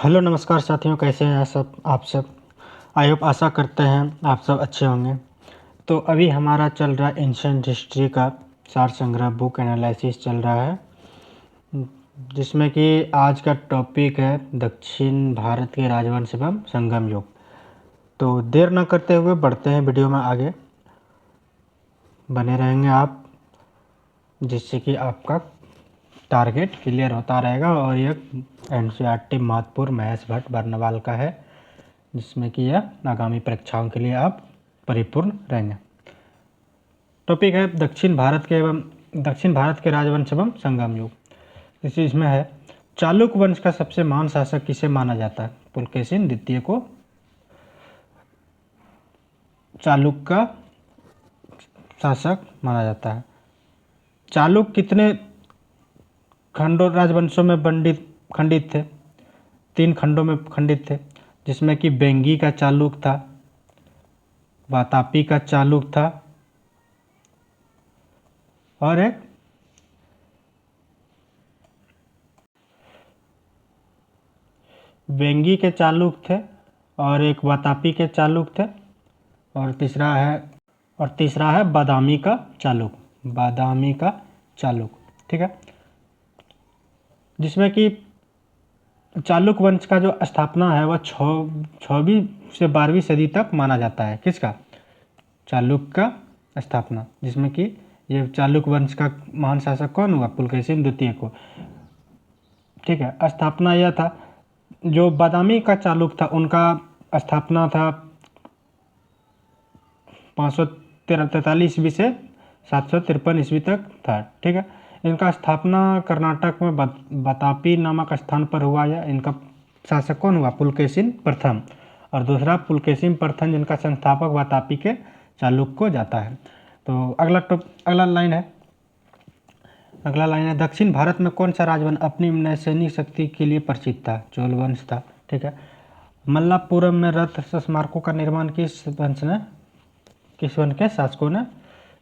Hello नमस्कार साथियों, कैसे हैं आप सब। आई होप आशा करते हैं आप सब अच्छे होंगे। तो अभी हमारा चल रहा है एंशिएंट हिस्ट्री का सार संग्रह बुक एनालिसिस चल रहा है, जिसमें कि आज का टॉपिक है दक्षिण भारत के राजवंश एवं संगम युग। तो देर न करते हुए बढ़ते हैं वीडियो में आगे। बने रहेंगे आप, जिससे कि आपका टारगेट क्लियर होता रहेगा। और ये एनसीईआरटी मातपुर महेश भट्ट बर्नवाल का है, जिसमें कि यह आगामी परीक्षाओं के लिए आप परिपूर्ण रहेंगे। टॉपिक है दक्षिण भारत के राजवंश एवं संगम युग। इस चीज़ में है, चालुक्य वंश का सबसे महान शासक किसे माना जाता है? पुलकेशिन द्वितीय को चालुक्य का शासक माना जाता है। चालुक्य कितने खंडों राजवंशों में खंडित थे? 3 खंडों में खंडित थे, जिसमें कि बेंगी का चालुक्य था, वातापी का चालुक्य था और एक बेंगी के चालुक्य थे और एक वातापी के चालुक्य थे और तीसरा है बादामी का चालुक्य। ठीक है, जिसमें कि चालुक्य वंश का जो स्थापना है वह 6वीं से 12वीं सदी तक माना जाता है। किसका? चालुक्य का स्थापना, जिसमें कि ये चालुक्य वंश का महान शासक कौन हुआ? पुलकेशिन द्वितीय को। ठीक है, स्थापना यह था। जो बादामी का चालुक्य था उनका स्थापना था 543 ईस्वी से 753 ईस्वी तक था। ठीक है, इनका स्थापना कर्नाटक में बतापी नामक स्थान पर हुआ। या इनका शासक कौन हुआ? पुलकेशिन प्रथम। और दूसरा पुलकेशिन प्रथम, जिनका संस्थापक वातापी के चालुक्य को जाता है। तो अगला लाइन है, दक्षिण भारत में कौन सा राजवंश अपनी सैनिक शक्ति के लिए परिचित था? चोल वंश था। ठीक है, मल्लापुरम में रथ स्मारकों का निर्माण किस वंश के शासकों ने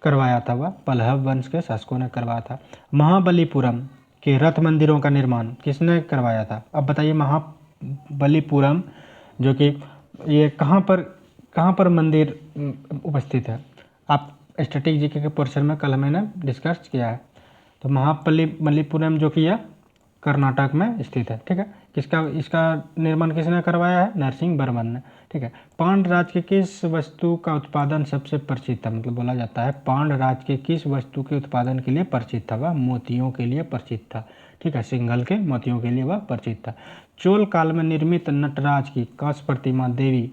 करवाया था? वह पल्लव वंश के शासकों ने करवाया था। महाबलीपुरम के रथ मंदिरों का निर्माण किसने करवाया था? अब बताइए, महाबलीपुरम जो कि ये कहाँ पर मंदिर उपस्थित है? आप स्टैटिक जीके के पोर्शन में कल मैंने डिस्कस किया है। तो महाबलीपुरम जो कि यह कर्नाटक में स्थित है। ठीक है, इसका निर्माण किसने करवाया है? नरसिंह वर्मन ने। ठीक है, पांड्य राज के किस वस्तु का उत्पादन सबसे परिचित था? मतलब बोला जाता है पांड्य राज के किस वस्तु के उत्पादन के लिए परिचित था? वह मोतियों के लिए परिचित था। ठीक है, सिंघल के मोतियों के लिए वह परिचित था। चोल काल में निर्मित नटराज की कांस्य प्रतिमा देवी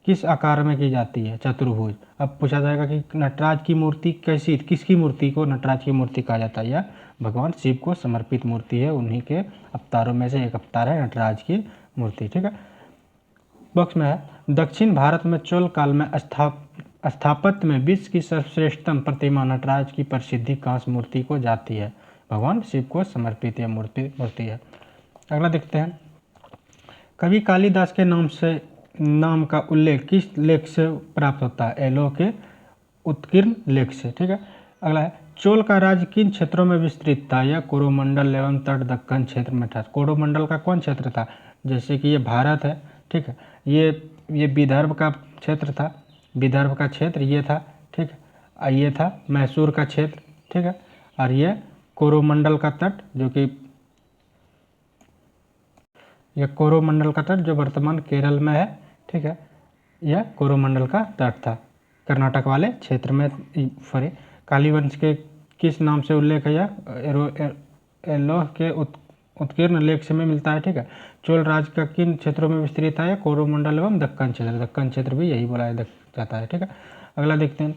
किस आकार में की जाती है? चतुर्भुज। अब पूछा जाएगा कि नटराज की मूर्ति किसकी मूर्ति को नटराज की मूर्ति कहा जाता है? यह भगवान शिव को समर्पित मूर्ति है। उन्हीं के अवतारों में से एक अवतार है नटराज की मूर्ति। ठीक है, बॉक्स में है, दक्षिण भारत में चोल काल में स्थापत्य में विश्व की सर्वश्रेष्ठतम प्रतिमा नटराज की प्रसिद्धि कांस्य मूर्ति को जाती है। भगवान शिव को समर्पित यह मूर्ति है। अगला देखते हैं, कवि कालिदास के नाम का उल्लेख किस लेख से प्राप्त होता है? एलो के उत्कीर्ण लेख से। ठीक है, अगला है, चोल का राज्य किन क्षेत्रों में विस्तृत था? यह कोरोमंडल एवं तट दक्कन क्षेत्र में था। कोरोमंडल का कौन क्षेत्र था? जैसे कि ये भारत है। ठीक है, ये विदर्भ का क्षेत्र था, विदर्भ का क्षेत्र ये था। ठीक है, ये था मैसूर का क्षेत्र। ठीक है, और ये कोरोमंडल का तट, जो कि यह कोरोमंडल का तट जो वर्तमान केरल में है। ठीक है, यह कोरोमंडल का तट था, कर्नाटक वाले क्षेत्र में फरे। कालीवंश के किस नाम से उल्लेख है? यह एलोह के उत्कीर्ण लेख से में मिलता है। ठीक है, चोल राज का किन क्षेत्रों में विस्तृत है? कोरोमंडल एवं दक्कन क्षेत्र भी यही बोला जाता है। ठीक है, अगला देखते हैं,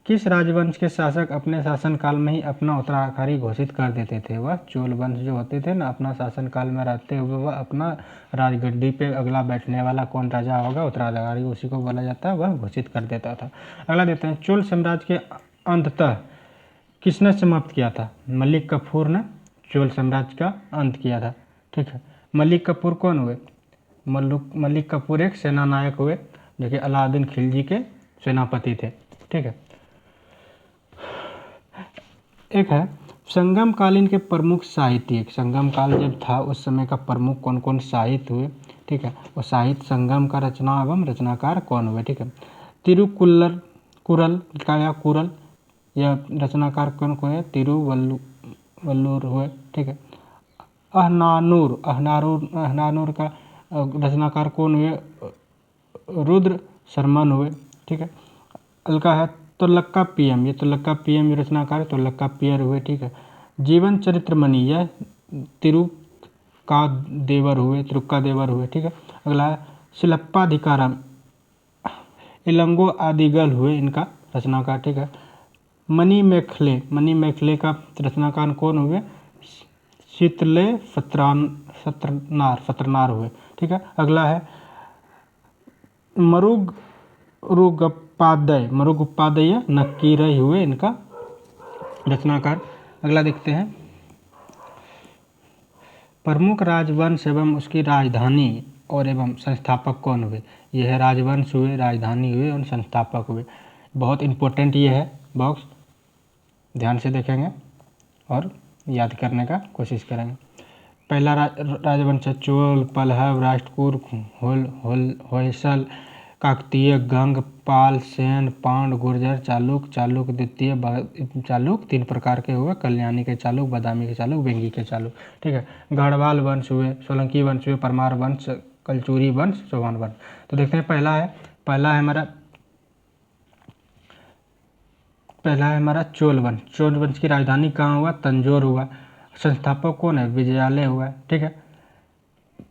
किस राजवंश के शासक अपने शासनकाल में ही अपना उत्तराधिकारी घोषित कर देते थे? वह चोल वंश जो होते थे ना, अपना शासनकाल में रहते हुए वह अपना राजगद्दी पे अगला बैठने वाला कौन राजा होगा, उत्तराधिकारी, उसी को बोला जाता है, वह घोषित कर देता था। अगला देते हैं, चोल साम्राज्य के अंततः किसने समाप्त किया था? मलिक कफूर ने चोल साम्राज्य का अंत किया था। ठीक है, मलिक कफूर कौन हुए? मलिक कफूर एक सेना नायक हुए, जो कि अलाउद्दीन खिलजी के सेनापति थे। ठीक है, एक है, संगम कालीन के प्रमुख साहित्यिक, संगम काल जब था उस समय का प्रमुख कौन कौन साहित्य हुए, ठीक है, और साहित्य संगम का रचना एवं रचनाकार कौन हुए, ठीक है। तिरुकुल्लर कुरल का या कुरल यह रचनाकार कौन हुए, तिरुवल्लुवर हुए, ठीक है। अहनानूर अहनानूर अहनानूर का रचनाकार कौन हुए, रुद्र शर्मन हुए, ठीक है। अलका है तुल्लका पीएम, ये तुल्लका पीएम रचनाकार तुल्लका पियर हुए, ठीक है। जीवन चरित्र मणि यह तिरुक्का देवर हुए, ठीक है। अगला है शिलप्पाधिकारम, इलंगो आदिगल हुए इनका रचनाकार, ठीक है। मणि मैखले का रचनाकार कौन हुए, शीतले सत्रनार हुए, ठीक है। अगला है मरुगुप्पादय नक्कीरई हुए इनका रचनाकार। अगला देखते हैं प्रमुख राजवंश एवं उसकी राजधानी और एवं संस्थापक कौन हुए। यह है राजवंश हुए, राजधानी हुए और संस्थापक हुए। बहुत इम्पोर्टेंट ये है बॉक्स, ध्यान से देखेंगे और याद करने का कोशिश करेंगे। पहला राजवंश है चोल, पल्लव, राष्ट्रकूट, होयसल, काकतीय, गंग, पाल, सेन, पांड, गुर्जर, चालुक, चालुक द्वितीय, चालुक 3 प्रकार के हुए, कल्याणी के चालुक, बादामी के चालुक, बेंगी के चालुक, ठीक है। गढ़वाल वंश हुए, सोलंकी वंश हुए, परमार वंश, कलचुरी वंश, चौहान वंश। तो देखते हैं पहला है हमारा चोल वंश। चोल वंश की राजधानी कहाँ हुआ, तंजौर हुआ। संस्थापक कौन है, विजयालय हुआ, ठीक है।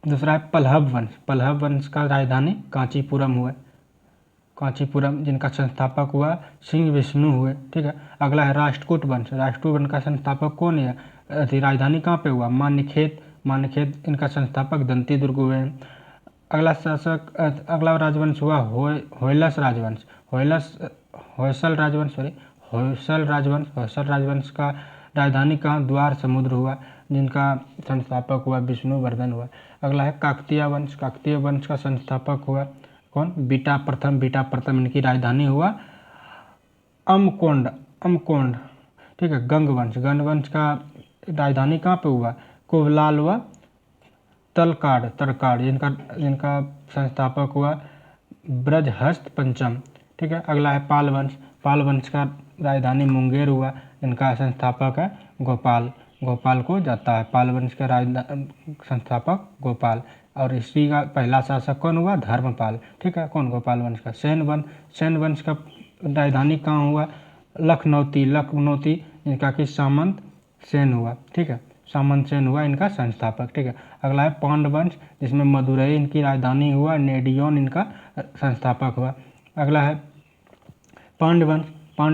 दूसरा है पल्लव वंश का राजधानी कांचीपुरम हुआ, कांचीपुरम, जिनका संस्थापक हुआ सिंह विष्णु हुए, ठीक है। अगला है राष्ट्रकूट वंश का संस्थापक कौन है, राजधानी कहाँ पे हुआ, मान्यखेत, इनका संस्थापक दंती दुर्ग हुए हैं। अगला राजवंश हुआ होयसल राजवंश का राजधानी कहाँ, द्वार समुद्र हुआ, जिनका संस्थापक हुआ विष्णुवर्धन हुआ। अगला है काकतीय वंश का संस्थापक हुआ कौन, बीटा प्रथम, इनकी राजधानी हुआ अमकोंड, ठीक है। गंग वंश का राजधानी कहाँ पे हुआ, कोवलाल व तलकाड़, जिनका संस्थापक हुआ ब्रजहस्त पंचम, ठीक है। अगला है पाल वंश का राजधानी मुंगेर हुआ, इनका संस्थापक है गोपाल को जाता है, पाल वंश का संस्थापक गोपाल। और ईस्वी का पहला शासक कौन हुआ, धर्मपाल, ठीक है। कौन, गोपाल वंश का। सेन वंश का राजधानी कहाँ हुआ, लखनौती, इनका कि सामंत सेन हुआ, ठीक है। सामंत सेन हुआ इनका संस्थापक, ठीक है। अगला है पांड वंश, जिसमें मदुरई इनकी राजधानी हुआ, नेडियोन इनका संस्थापक हुआ। अगला है पांड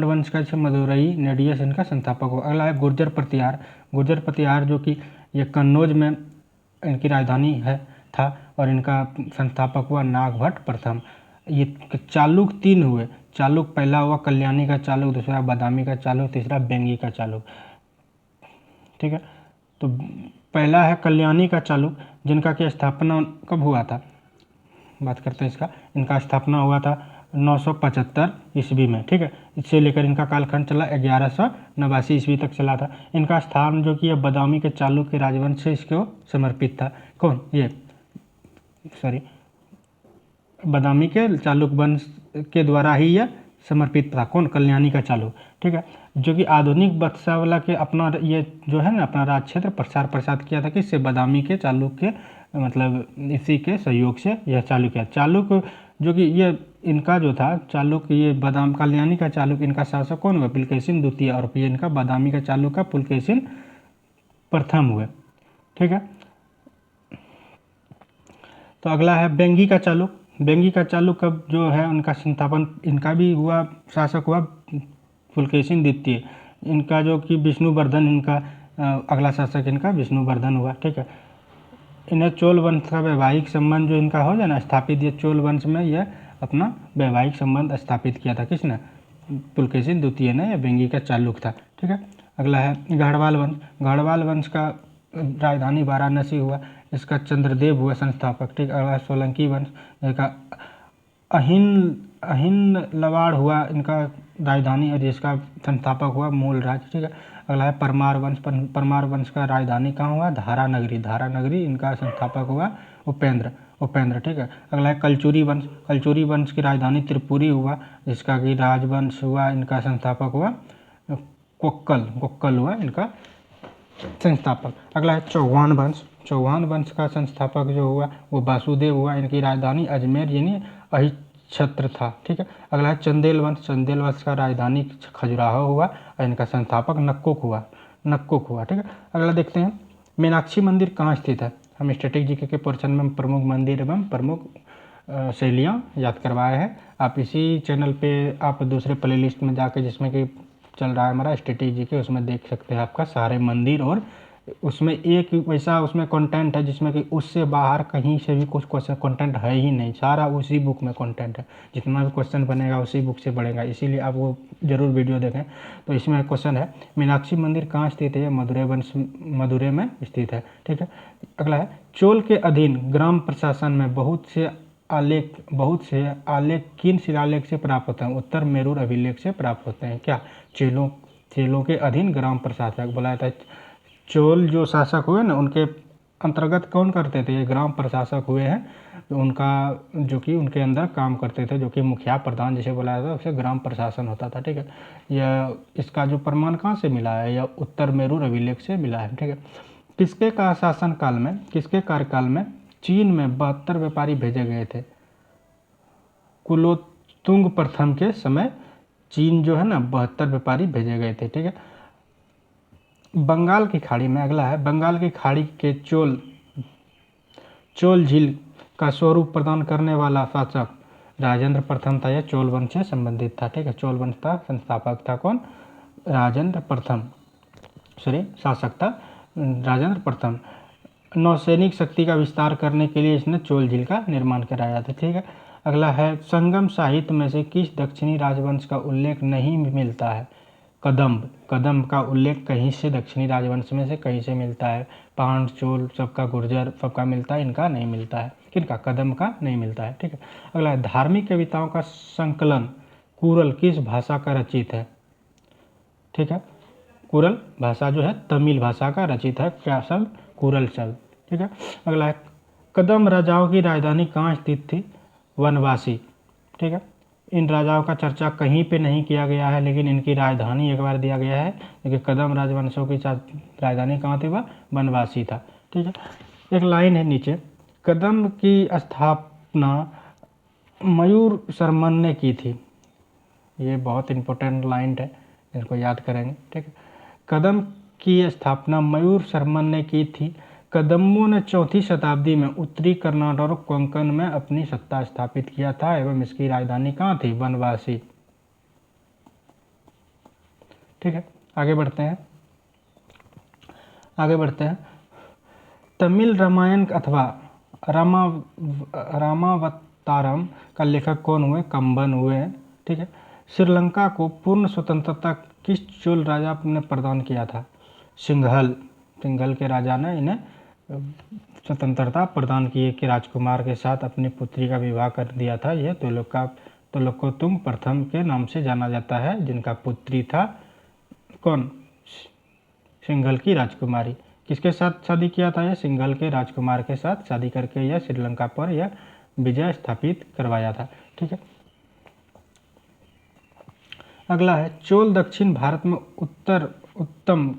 वंश का मदुरई, नेडियस इनका संस्थापक हुआ। अगला है गुर्जर प्रतिहार, जो कि ये कन्नौज में इनकी राजधानी था और इनका संस्थापक हुआ नागभट्ट प्रथम। ये चालुक 3 हुए, चालुक पहला हुआ कल्याणी का चालुक, दूसरा बादामी का चालुक, तीसरा बेंगी का चालुक, ठीक है। तो पहला है कल्याणी का चालुक, जिनका की स्थापना कब हुआ था, बात करते हैं इसका। इनका स्थापना हुआ था 975 ईस्वी में, ठीक है। इससे लेकर इनका कालखंड चला 1189 ईस्वी तक चला था। इनका स्थान जो कि है बादामी के चालुक्य राजवंश से इसको समर्पित था। कौन, बादामी के चालुक वंश के द्वारा ही यह समर्पित था। कौन, कल्याणी का चालुक, ठीक है। जो कि आधुनिक वत्सावला के अपना ये जो है ना अपना राज क्षेत्र प्रसार किया था, किससे, बादामी के चालुक्य, मतलब इसी के सहयोग से यह चालू किया। चालुक जो कि ये इनका जो था चालुक, ये कल्याणी का चालुक, इनका शासक कौन हुआ, पुलकेशिन द्वितीय, और फिर इनका बादामी का चालुक का पुलकेशिन प्रथम हुए, ठीक है। तो अगला है बेंगी का चालुक का जो है उनका संस्थापन, इनका भी हुआ, शासक हुआ पुलकेशिन द्वितीय, इनका जो कि विष्णुवर्धन, इनका अगला शासक इनका विष्णुवर्धन हुआ, ठीक है। इन्हें चोल वंश का वैवाहिक संबंध जो इनका हो जाए ना स्थापित, ये चोल वंश में यह अपना वैवाहिक संबंध स्थापित किया था, किसने, पुलकेशिन द्वितीय ने, या बेंगी का चालुक था, ठीक है। अगला है गढ़वाल वंश का राजधानी वाराणसी हुआ, इसका चंद्रदेव हुआ संस्थापक, ठीक। अगला सोलंकी वंश, इसका अहिन लवाड़ हुआ इनका राजधानी, और जिसका संस्थापक हुआ मूलराज, ठीक है। अगला है परमार वंश। परमार वंश का राजधानी कहाँ हुआ? धारा नगरी। धारा नगरी इनका संस्थापक हुआ उपेंद्र। उपेंद्र, ठीक है। अगला है कलचुरी वंश। कलचुरी वंश की राजधानी त्रिपुरी हुआ, जिसका कि राजवंश हुआ, इनका संस्थापक हुआ कोक्कल। कोक्कल हुआ इनका संस्थापक। अगला है चौहान वंश। चौहान वंश का संस्थापक जो हुआ वो वासुदेव हुआ, इनकी राजधानी अजमेर यानी अहिच्छत्र था, ठीक है। अगला है चंदेल वंश। चंदेल वंश का राजधानी खजुराहो हुआ और इनका संस्थापक नक्कुक हुआ। नक्कुक हुआ, ठीक है। अगला देखते हैं मीनाक्षी मंदिर कहाँ स्थित है। हम स्टैटिक जीके के पोर्शन में प्रमुख मंदिर एवं प्रमुख शैलियाँ याद करवाए हैं। आप इसी चैनल पे आप दूसरे प्लेलिस्ट में जाकर, जिसमें कि चल रहा है हमारा स्टैटिक जीके, उसमें देख सकते हैं आपका सारे मंदिर, और उसमें एक वैसा उसमें कंटेंट है जिसमें कि उससे बाहर कहीं से भी कुछ क्वेश्चन कंटेंट है ही नहीं, सारा उसी बुक में कंटेंट है। जितना भी क्वेश्चन बनेगा उसी बुक से बढ़ेगा, इसीलिए आप वो जरूर वीडियो देखें। तो इसमें क्वेश्चन है मीनाक्षी मंदिर कहाँ स्थित है? मदुरै में स्थित है, ठीक है। अगला है चोल के अधीन ग्राम प्रशासन में बहुत से आलेख किन शिलालेख से प्राप्त होते हैं? उत्तर मेरूर अभिलेख से प्राप्त होते हैं। क्या? चेलों के अधीन ग्राम प्रशासक बोला जाता है। चोल जो शासक हुए ना, उनके अंतर्गत कौन करते थे? ये ग्राम प्रशासक हुए हैं, तो उनका जो कि उनके अंदर काम करते थे, जो कि मुखिया प्रधान जिसे बोला जाता है, उसे ग्राम प्रशासन होता था, ठीक है। यह इसका जो प्रमाण कहाँ से मिला है? यह उत्तर मेरूर अभिलेख से मिला है, ठीक है। किसके का शासनकाल में, किसके कार्यकाल में चीन में 72 व्यापारी भेजे गए थे? कुलोत्तुंग प्रथम के समय चीन जो है ना 72 व्यापारी भेजे गए थे, ठीक है। बंगाल की खाड़ी में, अगला है बंगाल की खाड़ी के चोल झील का स्वरूप प्रदान करने वाला शासक राजेंद्र प्रथम था। यह चोल वंश से संबंधित था, ठीक है। चोल वंश का संस्थापक था कौन? राजेंद्र प्रथम, शासक था राजेंद्र प्रथम। नौसैनिक शक्ति का विस्तार करने के लिए इसने चोल झील का निर्माण कराया था, ठीक है। अगला है संगम साहित्य में से किस दक्षिणी राजवंश का उल्लेख नहीं मिलता है? कदम्ब। कदम्ब का उल्लेख कहीं से दक्षिणी राजवंश में से कहीं से मिलता है। पांड, चोल सबका, गुर्जर सबका मिलता है, इनका नहीं मिलता है। किनका? कदम्ब का नहीं मिलता है, ठीक है। अगला है धार्मिक कविताओं का संकलन कुरल किस भाषा का रचित है? ठीक है, कुरल भाषा जो है तमिल भाषा का रचित है। क्या शब्द? कुरल शब्द, ठीक है। अगला है कदम राजाओं की राजधानी कहाँ स्थित थी? वनवासी, ठीक है। इन राजाओं का चर्चा कहीं पे नहीं किया गया है, लेकिन इनकी राजधानी एक बार दिया गया है, लेकिन कदम राजवंशों की राजधानी कहाँ थी? वह वनवासी था, ठीक है। एक लाइन है नीचे, कदम की स्थापना मयूर शर्मन ने की थी। ये बहुत इंपॉर्टेंट लाइन है, इसको याद करेंगे, ठीक है। कदम की स्थापना मयूर शर्मन ने की थी। कदम्बों ने 4वीं शताब्दी में उत्तरी कर्नाटक और कोंकण में अपनी सत्ता स्थापित किया था एवं इसकी राजधानी कहाँ थी? वनवासी, ठीक है। आगे बढ़ते हैं। तमिल रामायण अथवा रामावतारम का लेखक कौन हुए? कंबन हुए, ठीक है। श्रीलंका को पूर्ण स्वतंत्रता किस चोल राजा ने प्रदान किया था? सिंघल के राजा ने इन्हें स्वतंत्रता प्रदान किए कि राजकुमार के साथ अपनी पुत्री का विवाह कर दिया था। यह तुलुकुतुंग प्रथम के नाम से जाना जाता है, जिनका पुत्री था कौन? सिंघल की राजकुमारी। किसके साथ शादी किया था? यह सिंघल के राजकुमार के साथ शादी करके यह श्रीलंका पर यह विजय स्थापित करवाया था, ठीक है। अगला है चोल दक्षिण भारत में उत्तम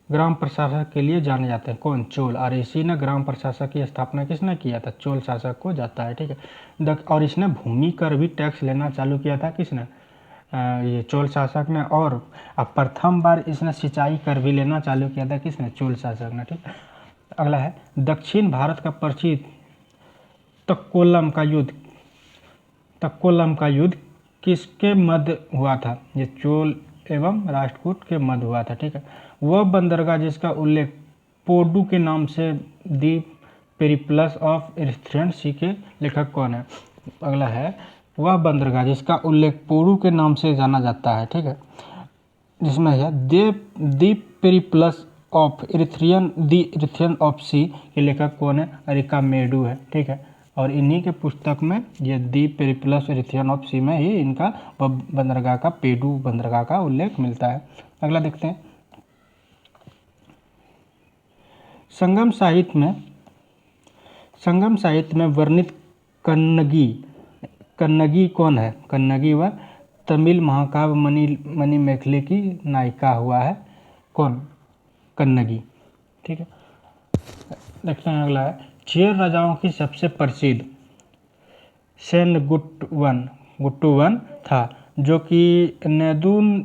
ग्राम प्रशासक के लिए जाने जाते हैं। कौन? चोल। और इसी ने ग्राम प्रशासक की स्थापना किसने किया था? चोल शासक को जाता है, ठीक है। और इसने भूमि कर भी टैक्स लेना चालू किया था। किसने? ये चोल शासक ने। और प्रथम बार इसने सिंचाई कर भी लेना चालू किया था। किसने? चोल शासक ने, ठीक है। अगला है दक्षिण भारत का प्रसिद्ध तक्कोलम का युद्ध किसके मध्य हुआ था? ये चोल एवं राष्ट्रकूट के मध्य हुआ था, ठीक है। वह बंदरगाह जिसका उल्लेख पोडू के नाम से दी पेरिप्लस ऑफ एरिथ्रियन सी के लेखक कौन है? अगला है वह बंदरगाह जिसका उल्लेख पोडू के नाम से जाना जाता है, ठीक है, जिसमें है दी पेरिप्लस ऑफ एरिथ्रियन ऑफ सी के लेखक कौन है? अरिकामेडू है, ठीक है। और इन्हीं के पुस्तक में ये दी पेरिप्लस एरिथ्रियन ऑफ सी में ही इनका बंदरगाह का पेडू बंदरगाह का उल्लेख मिलता है। अगला देखते हैं संगम साहित्य में वर्णित कन्नगी कन्नगी कौन है? कन्नगी वह तमिल महाकाव्य मणिमेखले की नायिका हुआ है। कौन? कन्नगी। ठीक है, नेक्स्ट अगला है, चेर राजाओं की सबसे प्रसिद्ध सेनगुट्टुवन था, जो कि नेदुन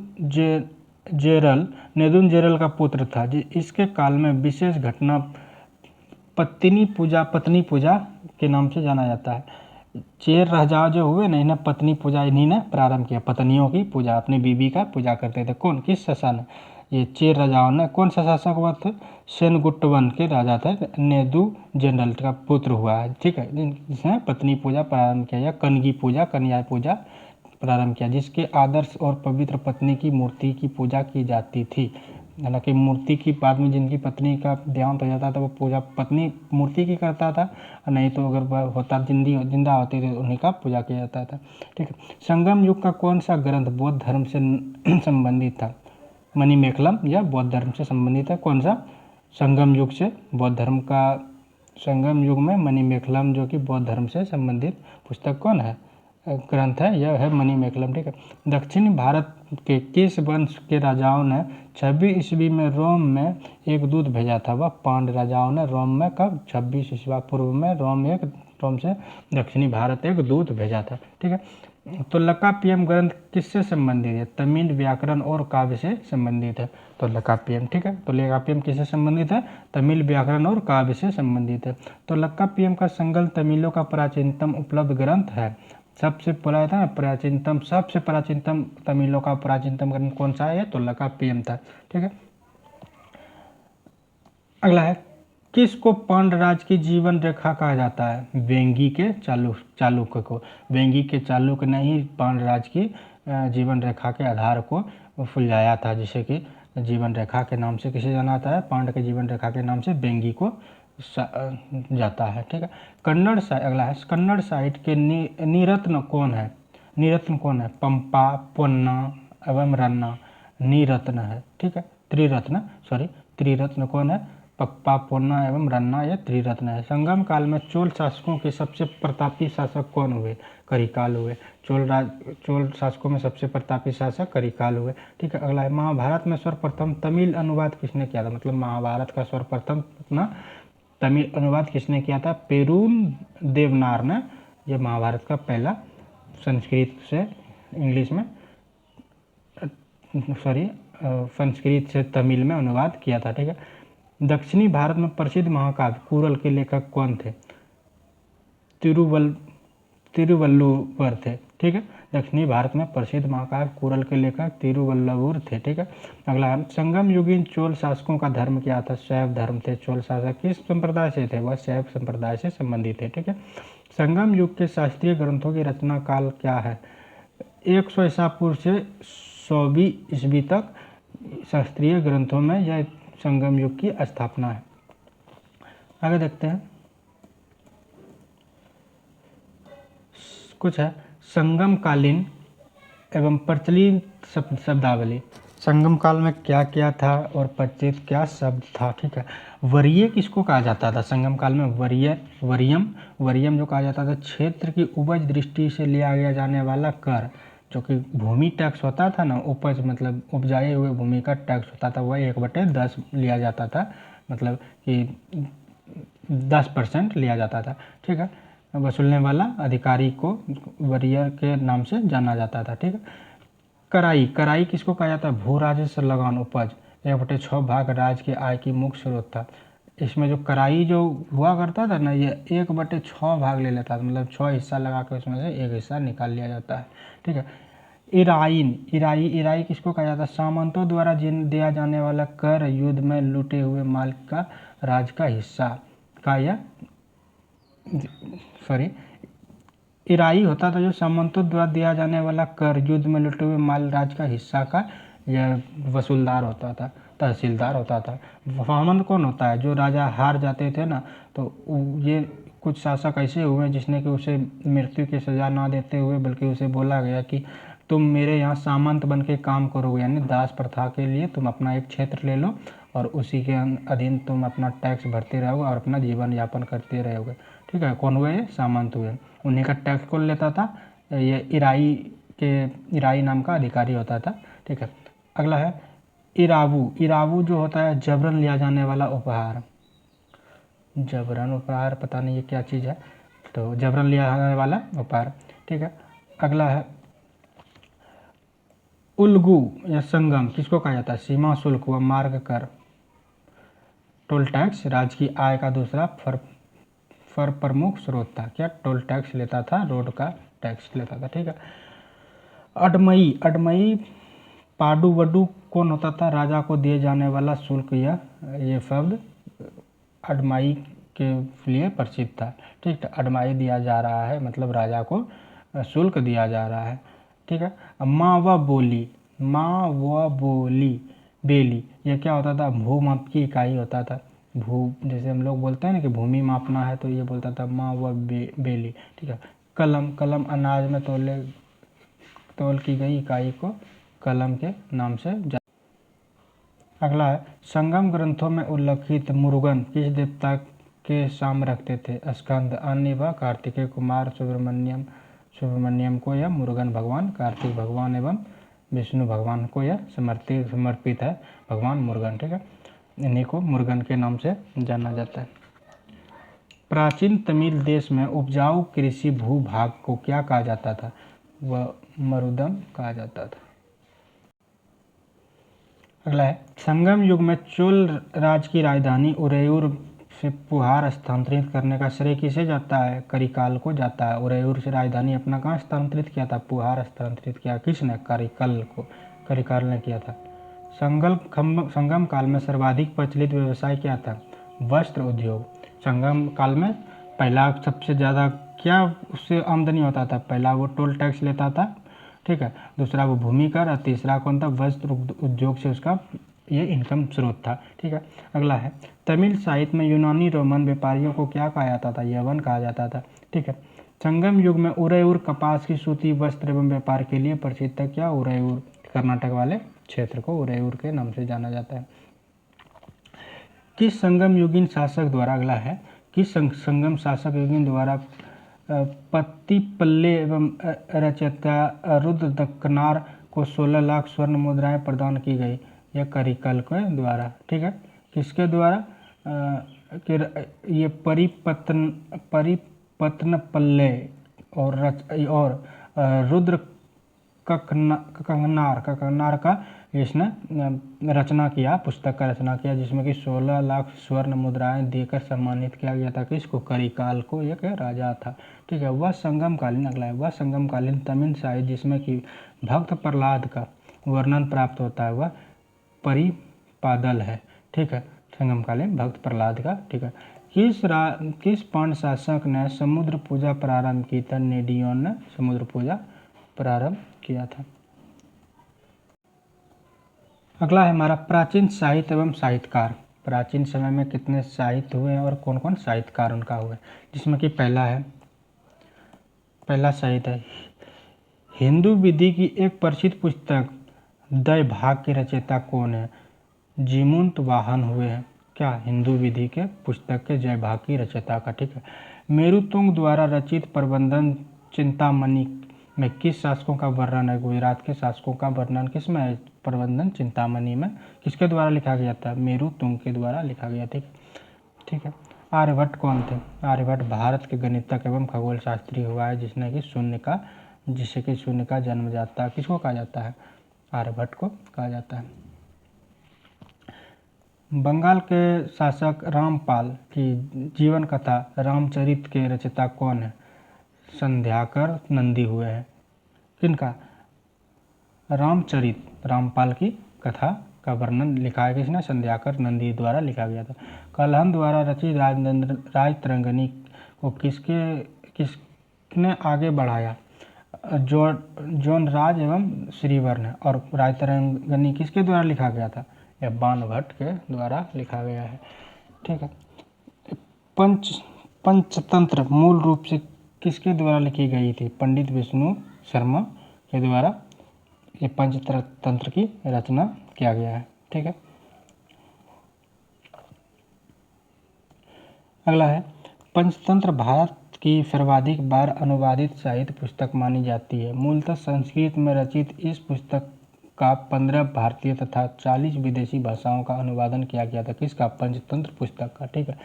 जेरल का पुत्र था। इसके काल में विशेष घटना पत्नी पूजा के नाम से जाना जाता है। चेर राजा जो हुए ना, इन्हें पत्नी पूजा इन्हीं ने प्रारंभ किया। पत्नियों की पूजा, अपनी बीबी का पूजा करते थे। कौन? किस शासन? ये चेर राजाओं ने। कौन सा शासक हुआ था? सेनगुट्टवन के राजा थे, नेदु जनरल का पुत्र हुआ है। ठीक है, जिसने पत्नी पूजा प्रारंभ किया या कन्या पूजा प्रारंभ किया, जिसके आदर्श और पवित्र पत्नी की मूर्ति की पूजा की जाती थी। हालांकि मूर्ति की बाद में जिनकी पत्नी का देहांत हो जाता था वो पूजा पत्नी मूर्ति की करता था, नहीं तो अगर वह होता जिंदा होते थे उन्हीं का पूजा किया जाता था। ठीक है, संगम युग का कौन सा ग्रंथ बौद्ध धर्म से संबंधित था? मणिमेखलम या बौद्ध धर्म से संबंधित है। कौन सा? संगम युग से बौद्ध धर्म का। संगम युग में मणिमेखलम जो कि बौद्ध धर्म से संबंधित पुस्तक कौन है? ग्रंथ है, यह है मणिमेखलम। ठीक है, दक्षिणी भारत के किस वंश के राजाओं ने 26 ईस्वी में रोम में एक दूत भेजा था? वह पांड्य राजाओं ने रोम में कब? 26 ईस्वी पूर्व में रोम से दक्षिणी भारत एक दूत भेजा था। ठीक है, तो लकापियम ग्रंथ किससे संबंधित है? तमिल व्याकरण और काव्य से संबंधित है। तो लकापियम, ठीक है, तो लकापियम किससे संबंधित है? तमिल व्याकरण और काव्य से संबंधित है। तो लकापियम का संकलन तमिलों का प्राचीनतम उपलब्ध ग्रंथ है। सबसे प्राचीनतम तमिलों का प्राचीनतम ग्रंथ कौन सा है? तो लकापियम था। ठीक है, अगला है, किसको पांड्य राज की जीवन रेखा कहा जाता है? वेंगी के चालुक्य को। वेंगी के चालुक्य ने ही पांड्य राज की जीवन रेखा के आधार को फुलझाया था, जिसे कि जीवन रेखा के नाम से किसे जाना जाता है? पांड्य के जीवन रेखा के नाम से वेंगी को जाता है। ठीक है, अगला है, कन्नड़ साहित्य के निरत्न कौन है? निरत्न कौन है? पंपा, पोन्ना एवं रन्ना निरत्न है। ठीक है, त्रिरत्न कौन है? पप्पा, पोन्ना एवं रन्ना, ये त्रिरत्न है। संगम काल में चोल शासकों के सबसे प्रतापी शासक कौन हुए? करिकाल हुए। चोल शासकों में सबसे प्रतापी शासक करिकाल हुए। ठीक है, अगला है, महाभारत में सर्वप्रथम तमिल अनुवाद किसने किया था? मतलब महाभारत का सर्वप्रथम अपना तमिल अनुवाद किसने किया था? पेरून देवनार ने यह महाभारत का पहला संस्कृत से तमिल में अनुवाद किया था। ठीक है, दक्षिणी भारत में प्रसिद्ध महाकाव्य कुरल के लेखक कौन थे? तिरुवल्लुवर थे। ठीक है, दक्षिणी भारत में प्रसिद्ध महाकाव्य कुरल के लेखक तिरुवल्लुवर थे। ठीक है, अगला है, संगम युगीन चोल शासकों का धर्म क्या था? शैव धर्म थे। चोल शासक किस संप्रदाय से थे? वह शैव संप्रदाय से संबंधित थे। ठीक है, संगम युग के शास्त्रीय ग्रंथों की रचना काल क्या है? 100 ईसा पूर्व से 100वीं ईस्वी तक शास्त्रीय ग्रंथों में यह संगम युग की स्थापना है। आगे देखते हैं, कुछ है संगम कालीन एवं प्रचलित शब्दावली। संगम काल में क्या क्या था और प्रचलित क्या शब्द था? ठीक है, वरीय किसको कहा जाता था? संगम काल में वरीयम जो कहा जाता था, क्षेत्र की उपज दृष्टि से लिया गया जाने वाला कर, जो कि भूमि टैक्स होता था ना, उपज मतलब उपजाए हुए भूमि का टैक्स होता था, वह 1/10 लिया जाता था, मतलब कि 10% लिया जाता था। ठीक है, वसूलने वाला अधिकारी को वरीयर के नाम से जाना जाता था। ठीक है, कराई किसको कहा जाता है? भू राजस्व लगान उपज 1/6 भाग राज्य की आय की मुख्य स्रोत था। इसमें जो कराई जो हुआ करता था ना, ये 1/6 भाग ले लेता था, मतलब 6 हिस्सा लगा के उसमें से एक हिस्सा निकाल लिया जाता है। ठीक है, इराई किसको कहा जाता है? सामंतों द्वारा दिया जाने वाला कर युद्ध में लूटे हुए माल का राज का हिस्सा का इराई होता था जो सामंतों द्वारा दिया जाने वाला कर युद्ध में लूटे हुए माल राज का हिस्सा का यह वसूलदार होता था, तहसीलदार होता था। सामंत कौन होता है? जो राजा हार जाते थे ना, तो ये कुछ शासक ऐसे हुए जिसने कि उसे मृत्यु की सजा ना देते हुए बल्कि उसे बोला गया कि तुम मेरे यहाँ सामंत बन के काम करोगे, यानी दास प्रथा के लिए तुम अपना एक क्षेत्र ले लो और उसी के अधीन तुम अपना टैक्स भरते रहोगे और अपना जीवन यापन करते रहोगे। ठीक है, कौन हुए? ये सामंत हुए। उन्हीं का टैक्स कौन लेता था? ये इराई नाम का अधिकारी होता था। ठीक है, अगला है इरावू। इरावू जो होता है जबरन लिया जाने वाला उपहार। जबरन उपहार पता नहीं ये क्या चीज़ है, तो जबरन लिया जाने वाला उपहार। ठीक है, अगला है उल्गू या संगम। किसको कहा जाता है? सीमा शुल्क व मार्ग कर, टोल टैक्स राज्य की आय का दूसरा फर प्रमुख स्रोत था। क्या? टोल टैक्स लेता था, रोड का टैक्स लेता था। ठीक है, अडमई। अडमई पाडू वडू कौन होता था? राजा को दिए जाने वाला शुल्क। या ये शब्द अडमाई के लिए प्रसिद्ध था। ठीक है, अडमाई दिया जा रहा है मतलब राजा को शुल्क दिया जा रहा है। ठीक है, माँ व बोली। माँ व बोली बेली, यह क्या होता था? भूमाप की इकाई होता था। जैसे हम लोग बोलते हैं ना कि भूमि मापना है, तो ये बोलता था माँ व बेली। ठीक है, कलम। कलम अनाज में तौल की गई इकाई को कलम के नाम से अगला है संगम ग्रंथों में उल्लिखित मुरुगन किस देवता के सामने रखते थे? स्कंद, अन्य व कार्तिकेय कुमार सुब्रमण्यम को यह मुरुगन भगवान, कार्तिक भगवान एवं विष्णु भगवान को यह समर्पित है भगवान मुरुगन। ठीक है, इन्हीं को मुरुगन के नाम से जाना जाता है। प्राचीन तमिल देश में उपजाऊ कृषि भूभाग को क्या कहा जाता था? वह मरुदम कहा जाता था। अगला है संगम युग में चोल राज की राजधानी उरेयूर से पुहार स्थानांतरित करने का श्रेय किसे जाता है? करिकाल को जाता है। उरेयूर से राजधानी अपना कहाँ स्थानांतरित किया था? पुहार स्थानांतरित किया। किसने? करिकाल ने किया था। संगम काल में सर्वाधिक प्रचलित व्यवसाय क्या था? वस्त्र उद्योग। संगम काल में पहला सबसे ज़्यादा क्या उससे आमदनी होता था? पहला वो टोल टैक्स लेता था। ठीक है, दूसरा वो भूमि कर और तीसरा कौन था? वस्त्र उद्योग से उसका ये इनकम स्रोत था। ठीक है, अगला है तमिल साहित्य में यूनानी रोमन व्यापारियों को क्या कहा जाता था? यवन कहा जाता था। ठीक है, संगम युग में उरेयूर कपास की सूती वस्त्र एवं व्यापार के लिए प्रसिद्ध था। क्या? उरेयूर, कर्नाटक वाले क्षेत्र को उरेयूर के नाम से जाना जाता है। किस संगम युगीन शासक द्वारा अगला है किस संगम शासक युगीन द्वारा पत्ती पल्ले एवं रचयिता रुद्र दक्कनार को 16 लाख स्वर्ण मुद्राएं प्रदान की गई? यह करिकल के द्वारा। ठीक है, किसके द्वारा? ये परिपत्न पल्ले और रुद्र ककनार का इसने रचना किया, पुस्तक का रचना किया, जिसमें कि 16 लाख स्वर्ण मुद्राएं देकर सम्मानित किया गया था। किसको? करिकाल को। एक राजा था। ठीक है, वह संगमकालीन अगला है वह संगमकालीन तमिल साहित्य जिसमें कि भक्त प्रहलाद का वर्णन प्राप्त होता है वह परिपादल है। ठीक है, संगमकालीन भक्त प्रहलाद का। ठीक है, किस पांड्य शासक ने समुद्र पूजा प्रारंभ की था? नेडियोन ने समुद्र पूजा प्रारंभ किया था। अगला है हमारा प्राचीन साहित्य एवं साहित्यकार। प्राचीन समय में कितने साहित्य हुए और कौन कौन साहित्यकार उनका हुए? जिसमें कि पहला साहित्य है हिंदू विधि की एक प्रसिद्ध पुस्तक दय भाग के रचयिता कौन है? जीमुंत वाहन हुए हैं। क्या? हिंदू विधि के पुस्तक के जय भाग की रचयिता का। ठीक है, मेरुतुंग द्वारा रचित प्रबंधन चिंतामणि में किस शासकों का वर्णन है? गुजरात के शासकों का वर्णन किस में है? प्रबंधन चिंतामणि में किसके द्वारा लिखा गया था? मेरुतुंग के द्वारा लिखा गया। ठीक है, आर्यभट्ट कौन थे? आर्यभट्ट भारत के गणितज्ञ एवं खगोल शास्त्री हुआ है जिससे कि शून्य का जन्म जाता है। किसको कहा जाता है? आर्यभट्ट को कहा जाता है। बंगाल के शासक रामपाल की जीवन कथा रामचरित के रचयिता कौन है? संध्याकर नंदी हुए हैं। किनका? रामचरित रामपाल की कथा का वर्णन लिखा है किसने? संध्याकर नंदी द्वारा लिखा गया था। कलहन द्वारा रचित राजतरंगिणी को किसने आगे बढ़ाया? जॉन राज एवं श्रीवर्ण। और राजतरंगिणी किसके द्वारा लिखा गया था? यह बाणभट्ट के द्वारा लिखा गया है। ठीक है, पंचतंत्र मूल रूप से किसके द्वारा लिखी गई थी? पंडित विष्णु शर्मा के द्वारा ये पंचतंत्र की रचना किया गया है। ठीक है, अगला है पंचतंत्र भारत की सर्वाधिक बार अनुवादित साहित्य पुस्तक मानी जाती है। मूलतः संस्कृत में रचित इस पुस्तक का 15 भारतीय तथा 40 विदेशी भाषाओं का अनुवादन किया गया था। किसका? पंचतंत्र पुस्तक का, ठीक है।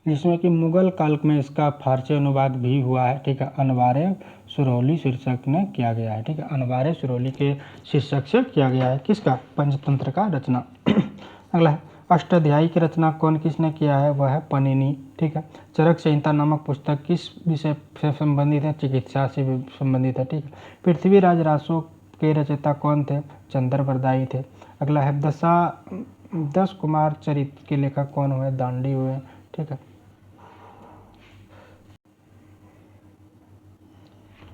जिसमें कि मुगल काल में इसका फारसी अनुवाद भी हुआ है, ठीक है। अनवारे सुरौली शीर्षक में किया गया है, ठीक है। अनवारे सुरौली के शीर्षक से किया गया है। किसका? पंचतंत्र का रचना। अगला है अष्टाध्यायी की रचना कौन किसने किया है? वह है पनिनी, ठीक है। चरक संहिता नामक पुस्तक किस विषय से संबंधित है? चिकित्सा से संबंधित है, ठीक है। पृथ्वीराज रासो के रचयिता कौन थे? चंद्रप्रदायी थे। अगला है 10 कुमार चरित्र के लेखक कौन हुए? दांडी हुए, ठीक है।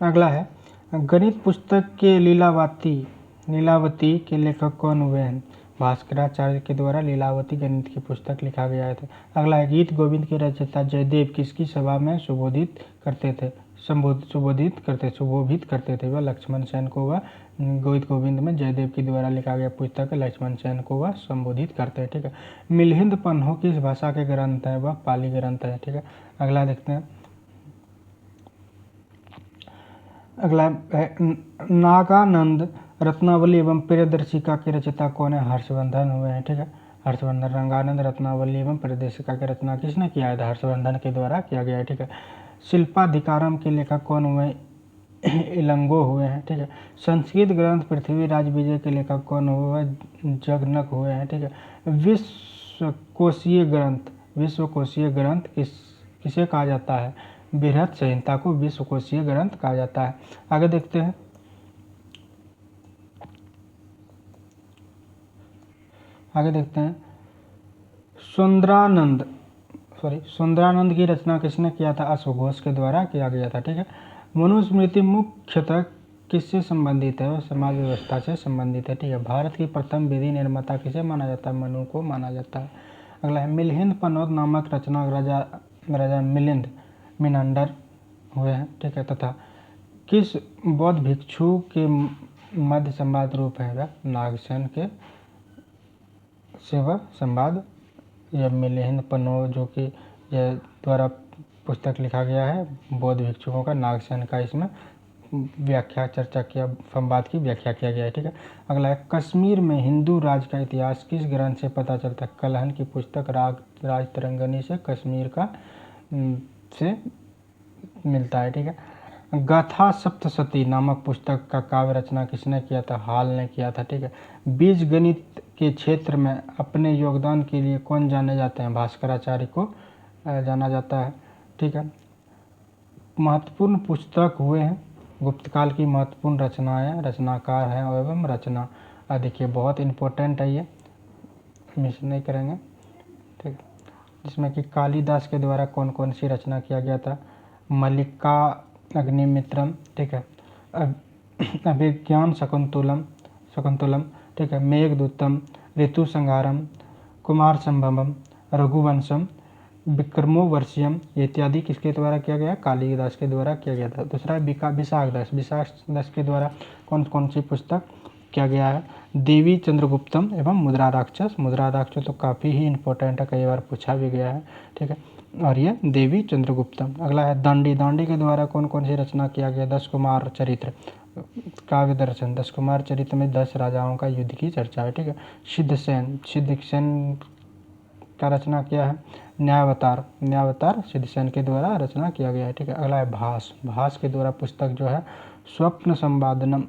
अगला है गणित पुस्तक के लीलावती के लेखक कौन हुए हैं? भास्कराचार्य के द्वारा लीलावती गणित की पुस्तक लिखा गया है। अगला है गीत गोविंद के रचयिता जयदेव किसकी सभा में सुबोधित करते थे? सुबोधित करते थे वह लक्ष्मण सेन को। वह गीत गोविंद में जयदेव के द्वारा लिखा गया पुस्तक है, लक्ष्मण सेन को वह संबोधित करते हैं, ठीक है। मिलिंद पन्हो किस भाषा के ग्रंथ है? वह पाली ग्रंथ है, ठीक है। अगला देखते हैं, अगला है नागानंद रत्नावली एवं प्रियदर्शिका के रचयिता कौन है? हर्षवर्धन हुए हैं, ठीक है। हर्षवर्धन। रंगानंद रत्नावली एवं प्रियदर्शिका की रचना किसने किया है? हर्षवर्धन के द्वारा किया गया है, ठीक है। शिल्पाधिकारम के लेखक कौन हुए? इलंगो हुए हैं, ठीक है। संस्कृत ग्रंथ पृथ्वीराज विजय के लेखक कौन हुए? जगनक हुए हैं, ठीक है। विश्वकोशीय ग्रंथ किसे कहा जाता है? बृहत संहिता को विश्वकोशीय ग्रंथ कहा जाता है। आगे देखते हैं, सुंदरानंद की रचना किसने किया था? अश्वघोष के द्वारा किया गया था, ठीक है। मनुस्मृति मुख्यतः किससे संबंधित है? वह समाज व्यवस्था से संबंधित है, ठीक है। भारत की प्रथम विधि निर्माता किसे माना जाता है? मनु को माना जाता है। अगला है मिलिंद पन्नौद नामक रचना राजा मिलिंद मिनांडर हुए हैं, ठीक है। तथा किस बौद्ध भिक्षु के मध्य संवाद रूप है? वह नागसेन के शिव संवाद या मिलिंद पन्नौद जो कि द्वारा पुस्तक लिखा गया है बौद्ध भिक्षुओं का, नागसेन का इसमें व्याख्या चर्चा किया, संवाद की व्याख्या किया गया है, ठीक है। अगला है कश्मीर में हिंदू राज का इतिहास किस ग्रंथ से पता चलता है? कलहन की पुस्तक राज तरंगनी से कश्मीर का से मिलता है, ठीक है। गाथा सप्तशती नामक पुस्तक का काव्य रचना किसने किया था? हाल ने किया था, ठीक है। बीज गणित के क्षेत्र में अपने योगदान के लिए कौन जाने जाते हैं? भास्कराचार्य को जाना जाता है, ठीक है। महत्वपूर्ण पुस्तक हुए हैं गुप्तकाल की महत्वपूर्ण रचनाएं, रचनाकार हैं एवं रचना। देखिए बहुत इम्पोर्टेंट है, ये मिस नहीं करेंगे, ठीक है। जिसमें कि कालिदास के द्वारा कौन कौन सी रचना किया गया था? मल्लिका अग्निमित्रम, ठीक है। अभिज्ञान शकुंतलम, ठीक है। मेघदूतम, ऋतु संहारम, कुमार संभवम, रघुवंशम, विक्रमोर्वशीयम इत्यादि किसके द्वारा किया गया? कालिदास के द्वारा किया गया था। दूसरा है विशाखदस के द्वारा कौन कौन सी पुस्तक किया गया है? देवी चंद्रगुप्तम एवं मुद्रा राक्षस तो काफ़ी ही इंपॉर्टेंट है, कई बार पूछा भी गया है, ठीक है। और ये देवी चंद्रगुप्तम। अगला है दांडी के द्वारा कौन कौन सी रचना किया गया? 10 कुमार चरित्र काव्य दर्शन, 10 कुमार चरित्र में 10 राजाओं का युद्ध की चर्चा है, ठीक है। सिद्धसेन का रचना किया है न्यायावतार सिद्धसेन के द्वारा रचना किया गया है, ठीक है। अगला है भास के द्वारा पुस्तक जो है स्वप्नवासदनम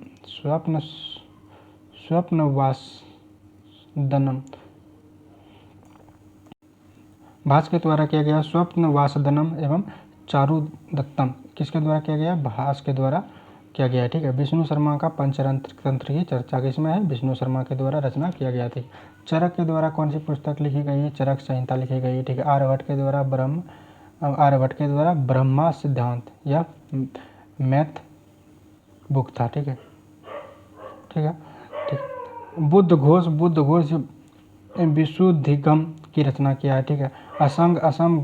भास के द्वारा किया गया। स्वप्नवासदनम एवं चारुदत्तम किसके द्वारा किया गया? भास के द्वारा किया गया है, ठीक है। विष्णु शर्मा का पंचतंत्र की चर्चा किसमें है? विष्णु शर्मा के द्वारा रचना किया गया थी। चरक के द्वारा कौन सी पुस्तक लिखी गई है? चरक संहिता लिखी गई है, ठीक है। आर्यभट्ट के द्वारा ब्रह्मा सिद्धांत या मैथ बुक था, ठीक है, ठीक है, ठीक। बुद्ध घोष विशुद्धिगम की रचना किया है, ठीक है। असम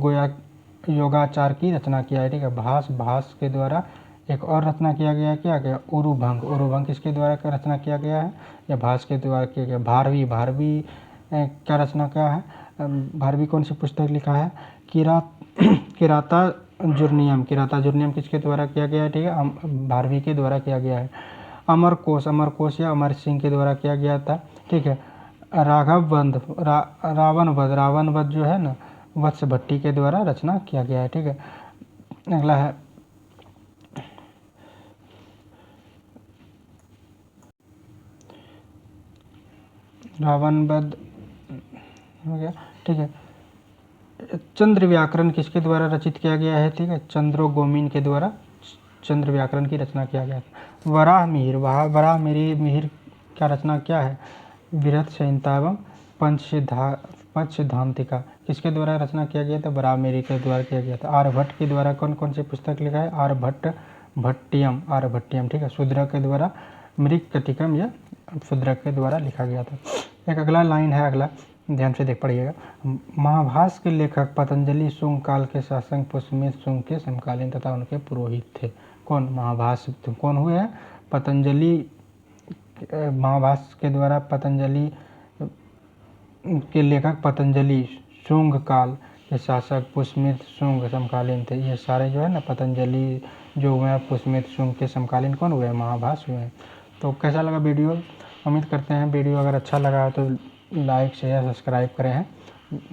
योगाचार की रचना किया है, ठीक है। भास के द्वारा एक और रचना किया गया, क्या गया? उरुभंग किसके द्वारा का रचना किया गया है? या भास के द्वारा किया गया। भारवी क्या रचना क्या है? भारवी कौन सी पुस्तक लिखा है? किराता जुर्नियम किसके द्वारा किया गया है, ठीक है, भारवी के द्वारा किया गया है। अमरकोश या अमर सिंह के द्वारा किया गया था, ठीक है। रावण वध जो है ना, वत्स भट्टी के द्वारा रचना किया गया है, ठीक है। अगला है रावण वध हो गया, ठीक है। चंद्र व्याकरण किसके द्वारा रचित किया गया है, ठीक है, चंद्रोगोमिन के द्वारा चंद्र व्याकरण की रचना किया गया था। वराह मिहिर क्या रचना क्या है, बृहत संहिता एवं पंचसिद्धांतिका किसके द्वारा रचना किया गया था, वराह मिहिर के द्वारा किया गया था। आर्यभट्ट के द्वारा कौन कौन सी पुस्तक लिखा है, आर्यभट्टियम, ठीक है, शूद्रक के द्वारा मृगकटिकम या शूद्रक के द्वारा लिखा गया था। एक अगला लाइन है, अगला ध्यान से देख पढ़िएगा। महाभाष्य के लेखक पतंजलि शुंग काल के शासक पुष्यमित्र शुंग के समकालीन तथा उनके पुरोहित थे। कौन महाभाष्य कौन हुए हैं, पतंजलि, महाभाष्य के द्वारा पतंजलि के लेखक पतंजलि, शुंग काल के शासक पुष्यमित्र शुंग समकालीन थे। ये सारे जो है ना पतंजलि जो हुए हैं पुष्यमित्र शुंग के समकालीन कौन हुए हैं, महाभाष्य हुए हैं। तो कैसा लगा वीडियो, उम्मीद करते हैं वीडियो अगर अच्छा लगा तो लाइक शेयर सब्सक्राइब करें हैं।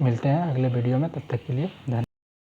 मिलते हैं अगले वीडियो में, तब तक के लिए धन्यवाद।